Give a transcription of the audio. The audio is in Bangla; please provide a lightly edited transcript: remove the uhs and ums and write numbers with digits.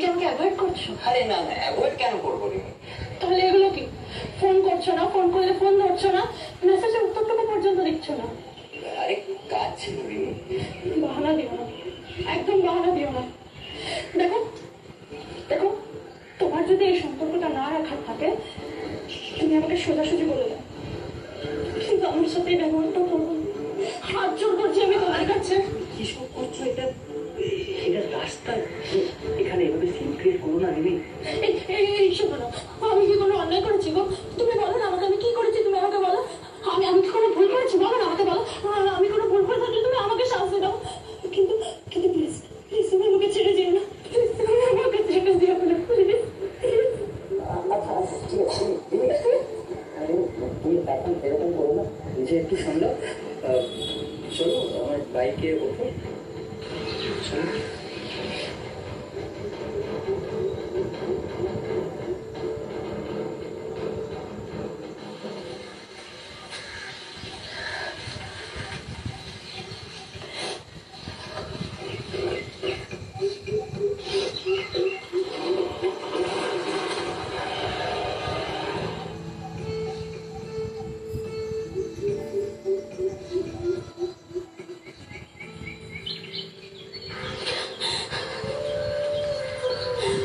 কি আমাকে অ্যাভয়েড করছো? আরে না না, অ্যাভয়েড কেন করবো রিমি? তাহলে এগুলো কি? ফোন করছো না, ফোন করলে ফোন ধরছো না, মেসেজের উত্তরটুকু পর্যন্ত দিচ্ছ না। আরে কাজ ছিল রিমি। বাহানা দিও না, একদম বাহানা দিও না। দেখো দেখো, তোমার যদি এই সম্পর্কটা না রাখার থাকে তুমি আমাকে সোজাসুজি বলে দাও, কিন্তু আমার সাথে এই ব্যবহারটা করবো না। হাত জোর করছি আমি তোমার কাছে। কিসব করছো এটা? এটা রাস্তা, এখানে এভাবে সিন ক্রিয়েট করো না রিমি। এই শোনো না, আমি কি কোনো অন্যায় করেছি গো? তুমি বলো না আমাকে, আমি কি করেছি?